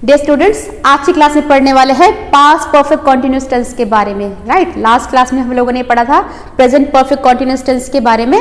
Dear students, आज की class में पढ़ने वाले हैं पास्ट परफेक्ट कॉन्टिन्यूअस टेंस के बारे में। राइट, लास्ट क्लास में हम लोगों ने पढ़ा था प्रेजेंट परफेक्ट कॉन्टिन्यूअस टेंस के बारे में।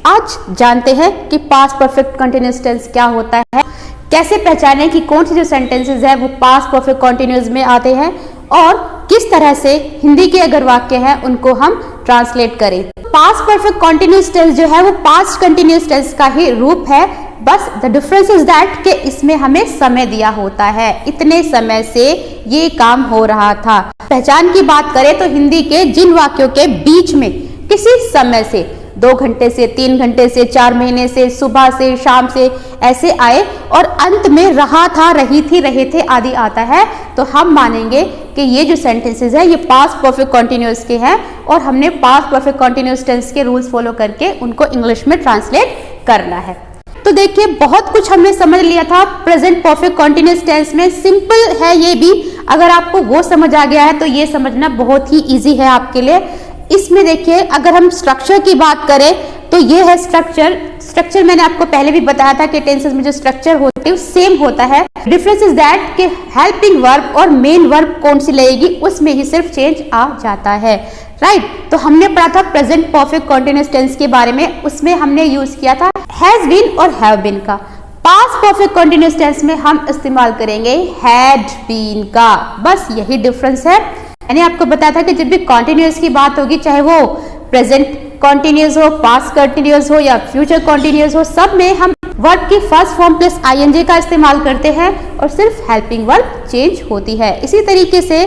आज जानते हैं कि पास्ट परफेक्ट कॉन्टिन्यूअस टेंस क्या होता है, कैसे पहचानें कि कौन से जो सेंटेंसेस है वो पास्ट परफेक्ट कॉन्टिन्यूअस में आते हैं और किस तरह से हिंदी के अगर वाक्य हैं उनको हम ट्रांसलेट करें। पास्ट परफेक्ट कॉन्टिन्यूअस टेंस जो है वो पास्ट कंटिन्यूअस टेंस का ही रूप है, बस द डिफरेंस इज दैट कि इसमें हमें समय दिया होता है, इतने समय से ये काम हो रहा था। पहचान की बात करें तो हिंदी के जिन वाक्यों के बीच में किसी समय से 2 घंटे से 3 घंटे से 4 महीने से सुबह से शाम से ऐसे आए और अंत में रहा था रही थी रहे थे आदि आता है तो हम मानेंगे कि ये जो सेंटेंसेस है ये पास्ट परफेक्ट कॉन्टिन्यूअस के हैं और हमने पास्ट परफेक्ट कॉन्टिन्यूअस टेंस के रूल्स फॉलो करके उनको इंग्लिश में ट्रांसलेट करना है। तो देखिए, बहुत कुछ हमने समझ लिया था प्रेजेंट परफेक्ट कॉन्टिन्यूअस टेंस में। सिंपल है ये भी, अगर आपको वो समझ आ गया है तो ये समझना बहुत ही इजी है आपके लिए। इसमें देखिए, अगर हम स्ट्रक्चर की बात करें तो ये है स्ट्रक्चर मैंने आपको पहले भी बताया था कि टेंसेस में जो स्ट्रक्चर होते हैं सेम होता है। डिफरेंस इज दैट कि हेल्पिंग वर्ब और मेन वर्ब कौन सी लगेगी उसमें ही सिर्फ चेंज आ जाता है। राइट, तो हमने पढ़ा था प्रेजेंट परफेक्ट कॉन्टिन्यूअस टेंस के बारे में, उसमें हमने यूज किया था हैज बीन और हैव बीन का। पास्ट परफेक्ट कॉन्टिन्यूअस टेंस में हम इस्तेमाल करेंगे हैड बीन का, बस यही डिफरेंस है। मैंने आपको बताया था कि जब भी कॉन्टिन्यूअस की बात होगी, चाहे वो प्रेजेंट कॉन्टिन्यूअस हो, पास्ट कॉन्टिन्यूअस हो या फ्यूचर कॉन्टिन्यूअस हो, सब में हम वर्ब की फर्स्ट फॉर्म प्लस आईएनजी का इस्तेमाल करते हैं और सिर्फ हेल्पिंग वर्ब चेंज होती है। इसी तरीके से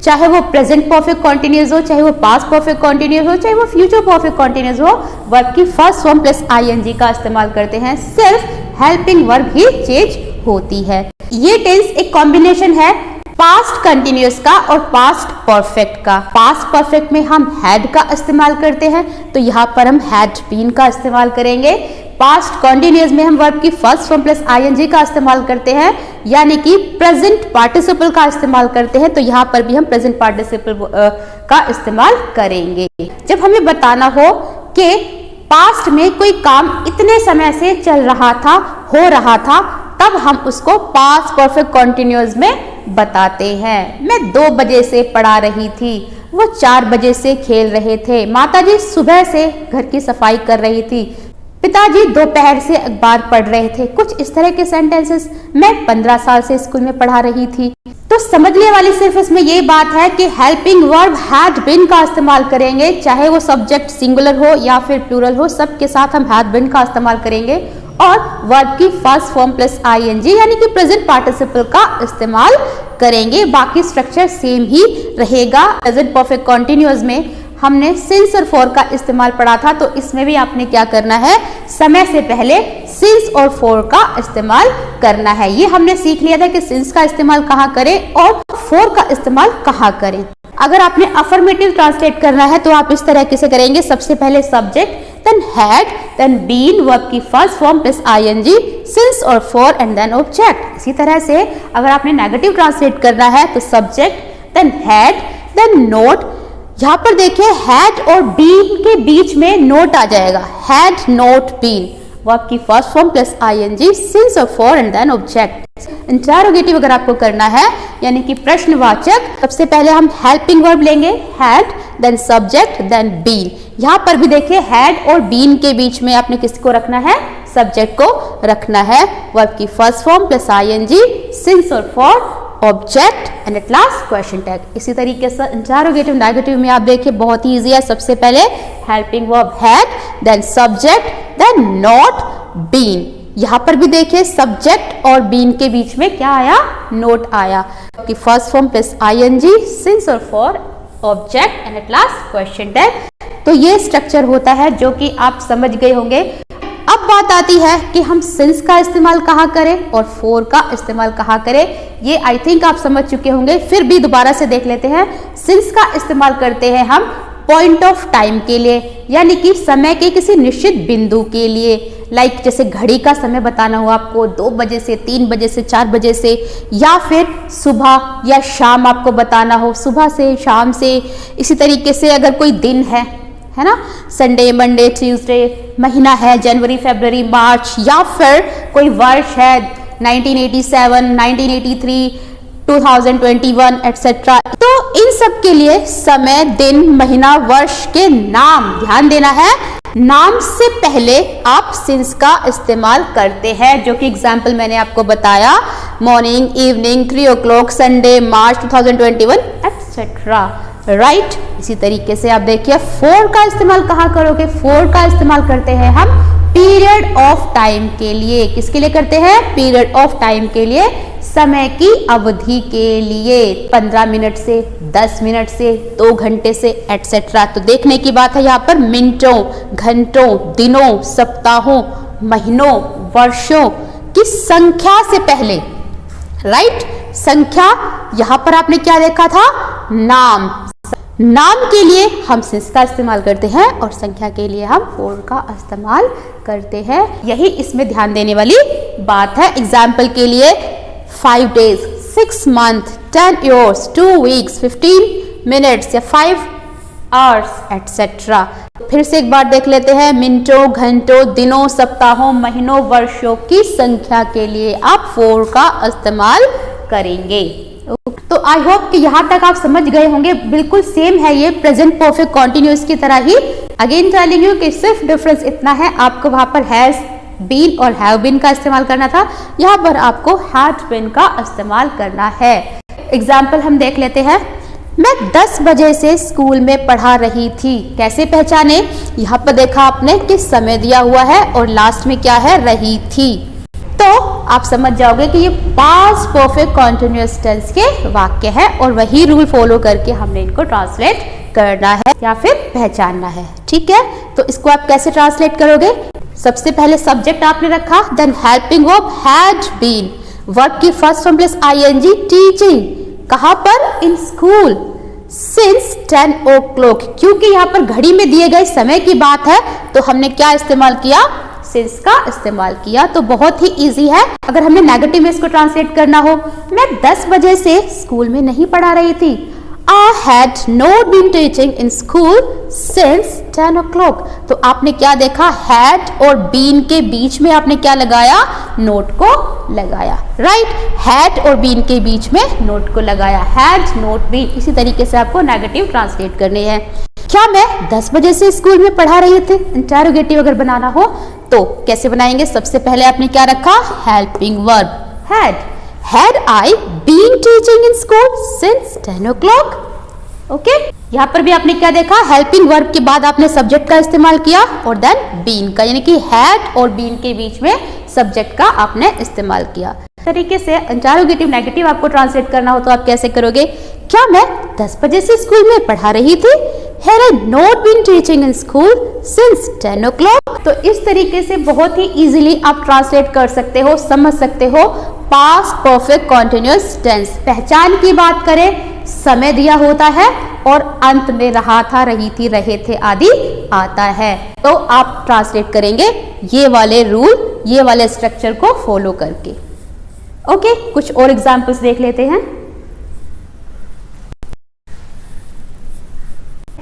चाहे वो प्रेजेंट परफेक्ट कॉन्टिन्यूअस हो, चाहे वो पास्ट परफेक्ट कॉन्टिन्यूअस हो, चाहे वो फ्यूचर परफेक्ट कॉन्टिन्यूअस हो, वर्ब की फर्स्ट फॉर्म प्लस आईएनजी का इस्तेमाल करते हैं, सिर्फ हेल्पिंग वर्ब ही चेंज होती है। ये टेंस एक कॉम्बिनेशन है पास्ट कंटिन्यूअस का और पास्ट परफेक्ट का। पास्ट परफेक्ट में हम हैड का इस्तेमाल करते हैं तो यहाँ पर हम हैड बीन का इस्तेमाल करेंगे। पास्ट कॉन्टिन्यूअस में हम वर्ब की फर्स्ट फॉर्म प्लस आईएनजी का इस्तेमाल करते हैं, यानी कि प्रेजेंट पार्टिसिपल का इस्तेमाल करते हैं, तो यहाँ पर भी हम प्रेजेंट पार्टिसिपल का इस्तेमाल करेंगे। जब हमें बताना हो कि पास्ट में कोई काम इतने समय से चल रहा था, हो रहा था, तब हम उसको पास्ट परफेक्ट कॉन्टिन्यूअस में बताते हैं। मैं 2 बजे से पढ़ा रही थी, वो 4 बजे से खेल रहे थे, माताजी सुबह से घर की सफाई कर रही थी, पिताजी दोपहर से अखबार पढ़ रहे थे। कुछ इस तरह के सेंटेंसेस। मैं 15 साल से स्कूल में पढ़ा रही थी। तो समझने वाली सिर्फ इसमें ये बात है कि हेल्पिंग वर्ब हैड बीन का इस्तेमाल करेंगे, चाहे वो सब्जेक्ट सिंगुलर हो या फिर प्लूरल हो, सबके साथ हम हैड बीन का इस्तेमाल करेंगे और वर्ब की फर्स्ट फॉर्म प्लस आईएनजी यानी कि प्रेजेंट पार्टिसिपल का इस्तेमाल करेंगे। बाकी स्ट्रक्चर सेम ही रहेगा। प्रेजेंट परफेक्ट कॉन्टिन्यूअस में हमने सिंस और फॉर का इस्तेमाल पढ़ा था, तो इसमें भी आपने क्या करना है, समय से पहले सिंस और फॉर का इस्तेमाल करना है। ये हमने सीख लिया था कि सिंस का इस्तेमाल कहाँ करें और फॉर का इस्तेमाल कहाँ करें। अगर आपने अफर्मेटिव ट्रांसलेट करना है तो आप इस तरह से करेंगे, सबसे पहले subject, then had, then been, verb की first form plus ING, since और for and then object। इसी तरह से अगर आपने नेगेटिव ट्रांसलेट करना है तो subject, then had, then not। यहाँ पर देखिए had और been के बीच में नोट आ जाएगा, had not been, वर्ब की first form plus ING, since और for and then object। Interrogative अगर आपको करना है यानी कि प्रश्नवाचक, सबसे पहले हम हेल्पिंग वर्ब लेंगे had, then subject, then been। यहाँ पर भी देखिए हैड और बीन के बीच में आपने किसको रखना है, सब्जेक्ट को रखना है, वर्ब की first form plus I N G, since और for, object and at last question tag. इसी तरीके से इंटरोगेटिव नेगेटिव में आप देखिए बहुत ही इजी है। सबसे पहले helping verb had, then subject, then not, been. यहाँ पर भी देखिए सब्जेक्ट और बीन के बीच में क्या आया, नोट आया, कि first form plus I N G, since और for, object and at last question tag. तो ये स्ट्रक्चर होता है जो कि आप समझ गए होंगे। अब बात आती है कि हम सिंस का इस्तेमाल कहाँ करें और फॉर का इस्तेमाल कहाँ करें। ये आई थिंक आप समझ चुके होंगे, फिर भी दोबारा से देख लेते हैं। सिंस का इस्तेमाल करते हैं हम पॉइंट ऑफ टाइम के लिए, यानी कि समय के किसी निश्चित बिंदु के लिए। लाइक जैसे घड़ी का समय बताना हो आपको, 2 बजे से 3 बजे से 4 बजे से, या फिर सुबह या शाम आपको बताना हो, सुबह से शाम से। इसी तरीके से अगर कोई दिन है ना, संडे, मंडे, ट्यूसडे, महीना है जनवरी, फरवरी, मार्च, या फिर कोई वर्ष है 1987, 1983, 2021 एटसेट्रा। तो इन सब के लिए समय, दिन, महीना, वर्ष के नाम ध्यान देना है। नाम से पहले आप सिंस का इस्तेमाल करते हैं, जो कि एग्जाम्पल मैंने आपको बताया, मॉर्निंग, इवनिंग, 3 o'clock, संडे, मार्च 2021 एटसेट्रा, राइट। इसी तरीके से आप देखिए फॉर का इस्तेमाल कहाँ करोगे? फॉर का इस्तेमाल करते हैं हम पीरियड ऑफ टाइम के लिए। किसके लिए करते हैं? पीरियड ऑफ टाइम के लिए, समय की अवधि के लिए, 15 मिनट से, 10 मिनट से, 2 घंटे से एटसेट्रा। तो देखने की बात है यहाँ पर मिनटों, घंटों, दिनों, सप्ताहों, महीनों, वर्षों की संख्या से पहले, राइट। संख्या यहाँ पर आपने क्या देखा था? नाम। नाम के लिए हम सिंस का इस्तेमाल करते हैं और संख्या के लिए हम फॉर का इस्तेमाल करते हैं। यही इसमें ध्यान देने वाली बात है। एग्जाम्पल के लिए 5 days, 6 months, 10 years, 2 weeks, 15 minutes या 5 hours एटसेट्रा। फिर से एक बार देख लेते हैं, मिनटों, घंटों, दिनों, सप्ताहों, महीनों, वर्षों की संख्या के लिए आप फॉर का इस्तेमाल करेंगे। तो आई होप कि यहाँ तक आप समझ गए होंगे। बिल्कुल सेम है ये प्रेजेंट परफेक्ट कॉन्टिन्यूअस की तरह ही। अगेन टेलिंग यू कि सिर्फ डिफरेंस इतना है, आपको वहां पर हैज बीन और हैव बीन का इस्तेमाल करना था, यहाँ पर आपको हैड बीन का इस्तेमाल करना है। एग्जाम्पल हम देख लेते हैं। मैं 10 बजे से स्कूल में पढ़ा रही थी। कैसे पहचाने? यहाँ पर देखा आपने कि समय दिया हुआ है और लास्ट में क्या है? रही थी। तो आप समझ जाओगे कि ये पास्ट परफेक्ट कॉन्टिन्यूअस टेंस के वाक्य है और वही रूल फॉलो करके हमने इनको ट्रांसलेट करना है या फिर पहचानना है। ठीक है, तो इसको आप कैसे ट्रांसलेट करोगे? सबसे पहले सब्जेक्ट आपने रखा, then helping verb had been, verb की first form plus I N G, teaching. कहां पर? इन स्कूल। सिंस 10 o'clock, क्योंकि यहाँ पर घड़ी में दिए गए समय की बात है तो हमने क्या इस्तेमाल किया? सिंस का इस्तेमाल किया। तो बहुत ही इजी है। अगर हमने नेगेटिव में इसको ट्रांसलेट करना हो, मैं 10 बजे से स्कूल में नहीं पढ़ा रही थी। I had not been teaching in school since 10 o'clock। तो आपने क्या देखा? had और been के बीच में आपने क्या लगाया? नोट को लगाया, राइट। had और been के बीच में नोट को लगाया, had not been। इसी तरीके से आपको नेगेटिव ट्रांसलेट करने हैं। क्या मैं 10 बजे से स्कूल में पढ़ा रही थी? इंटरोगेटिव अगर बनाना हो तो कैसे बनाएंगे? सबसे पहले आपने क्या रखा? Helping verb had. Had I been teaching in school since 10 o'clock? Okay, यहाँ पर भी आपने क्या देखा? हेल्पिंग वर्ब के बाद आपने सब्जेक्ट का इस्तेमाल किया और देन बीन का, यानी कि हैड और बीन के बीच में सब्जेक्ट का आपने इस्तेमाल किया। तरीके से इंटरोगेटिव नेगेटिव आपको ट्रांसलेट करना हो तो आप कैसे करोगे? क्या मैं 10 बजे से स्कूल में पढ़ा रही थी? Had I not been teaching in school since 10 o'clock? तो इस तरीके से बहुत ही इजीली आप ट्रांसलेट कर सकते हो, समझ सकते हो पास्ट परफेक्ट कॉन्टिन्यूअस टेंस। पहचान की बात करें, समय दिया होता है और अंत में रहा था, रही थी, रहे थे आदि आता है। तो आप ट्रांसलेट करेंगे ये वाले रूल, ये वाले स्ट्रक्चर को फॉलो करके। ओके, कुछ और एग्जाम्पल्स देख लेते हैं।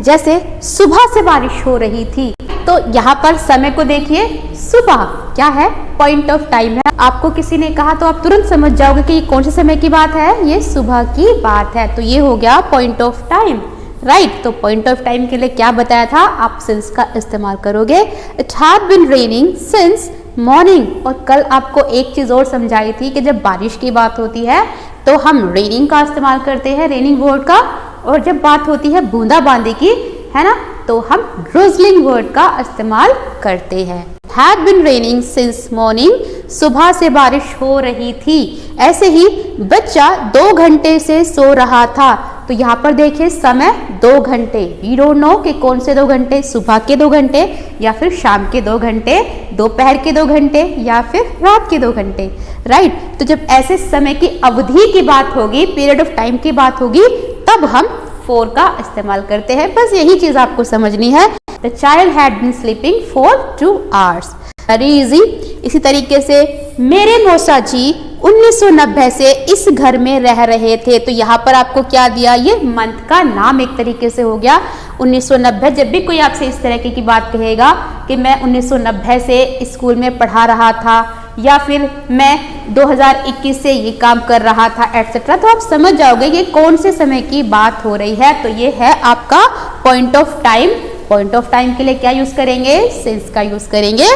जैसे सुबह से बारिश हो रही थी, तो यहाँ पर समय को देखिए, सुबह क्या है? पॉइंट ऑफ टाइम है। आपको किसी ने कहा तो आप तुरंत समझ जाओगे कि ये कौन से समय की बात है? ये सुबह की बात है। तो ये हो गया पॉइंट ऑफ टाइम, राइट। तो पॉइंट ऑफ टाइम के लिए क्या बताया था? आप सिंस का इस्तेमाल करोगे। It had been raining since morning. और कल आपको एक चीज और समझाई थी कि जब बारिश की बात होती है तो हम रेनिंग का इस्तेमाल करते हैं, रेनिंग वर्ड का, और जब बात होती है बूंदाबांदी की, है ना, तो हम ड्रिजलिंग वर्ड का इस्तेमाल करते हैं। Had been raining since morning, सुबह से बारिश हो रही थी। ऐसे ही बच्चा 2 घंटे से सो रहा था। तो यहाँ पर देखिए समय 2 घंटे, वी डोंट नो कि कौन से 2 घंटे, सुबह के 2 घंटे या फिर शाम के 2 घंटे, दोपहर के 2 घंटे या फिर रात के 2 घंटे, राइट। तो जब ऐसे समय की अवधि की बात होगी, पीरियड ऑफ टाइम की बात होगी, तब हम फॉर का इस्तेमाल करते हैं। बस यही चीज आपको समझनी है। The child had been sleeping for 2 hours। Very easy. इसी तरीके से मेरे मौसा जी 1990 से इस घर में रह रहे थे। तो यहाँ पर आपको क्या दिया? ये मंथ का नाम एक तरीके से हो गया 1990। जब भी कोई आपसे इस तरह की बात कहेगा कि मैं 1990 से स्कूल में पढ़ा रहा था या फिर मैं 2021 से ये काम कर रहा था एटसेट्रा, तो आप समझ जाओगे ये कौन से समय की बात हो रही है। तो ये है आपका point of time. Point of time के लिए क्या यूज करेंगे? सिंस का यूज करेंगे।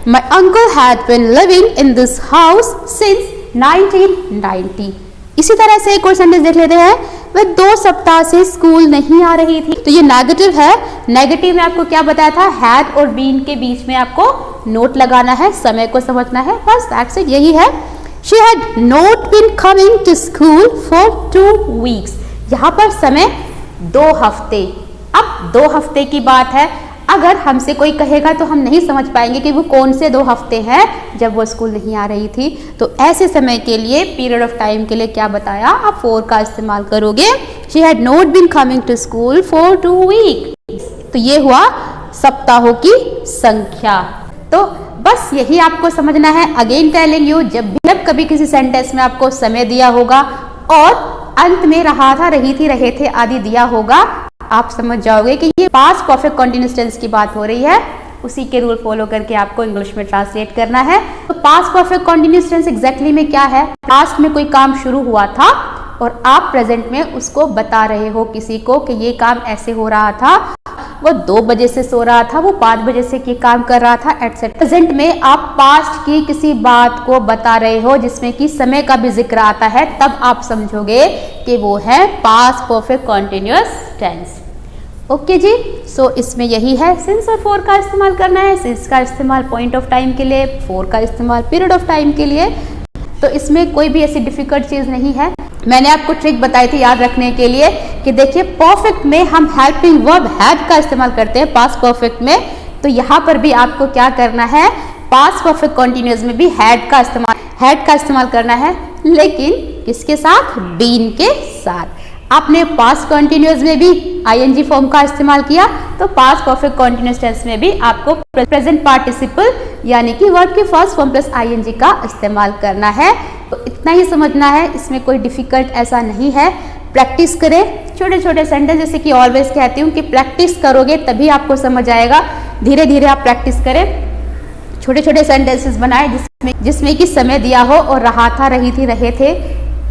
My uncle had been living in this house since 1990। इसी तरह से एक और सेंटेंस देख लेते हैं, वह 2 सप्ताह से स्कूल नहीं आ रही थी। तो ये नेगेटिव है। नेगेटिव में आपको क्या बताया था? हैड और बीन के बीच में आपको नोट लगाना है, समय को समझना है, बस दैट्स इट, यही है। She had not been coming to school for 2 weeks. यहाँ पर समय 2 हफ्ते। अब 2 हफ्ते की बात है, अगर हमसे कोई कहेगा तो हम नहीं समझ पाएंगे कि वो कौन से 2 हफ्ते हैं जब वो स्कूल नहीं आ रही थी। तो ऐसे समय के लिए, पीरियड ऑफ टाइम के लिए क्या बताया? आप फॉर का इस्तेमाल करोगे। She had not been coming to school for 2 weeks. तो ये हुआ सप्ताहों की संख्या। तो बस यही आपको समझना है। अगेन टेलिंग यू, जब कभी किसी सेंटेंस में आपको समय दिया होगा और अंत में रहा था, रही थी, रहे थे आदि दिया होगा, आप समझ जाओगे कि ये पास्ट परफेक्ट कंटीन्यूअस टेंस की बात हो रही है। उसी के रूल फॉलो करके आपको इंग्लिश में ट्रांसलेट करना है। तो past perfect continuous tense exactly में क्या है? पास्ट में कोई काम शुरू हुआ था और आप प्रेजेंट में उसको बता रहे हो किसी को कि ये काम ऐसे हो रहा था, वो 2 बजे से सो रहा था, वो 5 बजे से ये काम कर रहा था, एटसेट्रा। प्रेजेंट में आप पास्ट की किसी बात को बता रहे हो जिसमें कि समय का भी जिक्र आता है, तब आप समझोगे कि वो है past perfect continuous tense. Okay ji, so इसमें यही है, सिंस और फॉर का इस्तेमाल करना है। सिंस का इस्तेमाल पॉइंट ऑफ टाइम के लिए, फॉर का इस्तेमाल पीरियड ऑफ टाइम के लिए। तो इसमें कोई भी ऐसी डिफिकल्ट चीज़ नहीं है। मैंने आपको ट्रिक बताई थी याद रखने के लिए कि देखिए, परफेक्ट में हम हेल्पिंग वर्ब हैड का इस्तेमाल करते हैं पास्ट परफेक्ट में, तो यहाँ पर भी आपको क्या करना है? पास्ट परफेक्ट कंटीन्यूअस में भी हैड का इस्तेमाल करना है, लेकिन किसके साथ? बीन के साथ। आपने पास्ट कंटीन्यूअस में भी आईएनजी फॉर्म का इस्तेमाल किया, तो पास्ट परफेक्ट कंटीन्यूअस टेंस में भी आपको प्रेजेंट पार्टिसिपल यानी कि वर्ब के फर्स्ट फॉर्म प्लस आईएनजी का इस्तेमाल करना है। तो इतना ही समझना है, इसमें कोई डिफिकल्ट ऐसा नहीं है। प्रैक्टिस करें छोटे छोटे सेंटेंस, जैसे कि ऑलवेज कहती हूँ कि प्रैक्टिस करोगे तभी आपको समझ आएगा। धीरे धीरे आप प्रैक्टिस करें, छोटे छोटे सेंटेंसेस बनाए जिसमें कि समय दिया हो और रहा था, रही थी, रहे थे,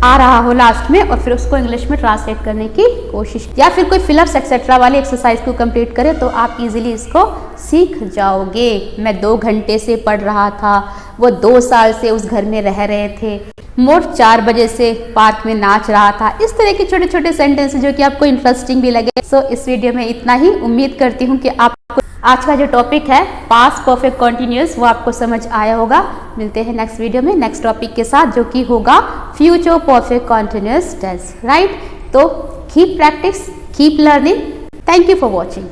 आ रहा हो लास्ट में, और फिर उसको इंग्लिश में ट्रांसलेट करने की कोशिश, या फिर कोई फिलअप्स एक्सेट्रा वाली एक्सरसाइज को कंप्लीट करें तो आप इजीली इसको सीख जाओगे। मैं 2 घंटे से पढ़ रहा था, वो 2 साल से उस घर में रह रहे थे, मोट 4 बजे से पार्क में नाच रहा था। इस तरह के छोटे छोटे सेंटेंस जो कि आपको इंटरेस्टिंग भी लगे। सो इस वीडियो में इतना ही। उम्मीद करती हूँ कि आपको आज का जो टॉपिक है पास्ट परफेक्ट कंटीन्यूअस वो आपको समझ आया होगा। मिलते हैं नेक्स्ट वीडियो में नेक्स्ट टॉपिक के साथ, जो कि होगा future perfect continuous tense, right? तो keep practice, keep learning. Thank you for watching.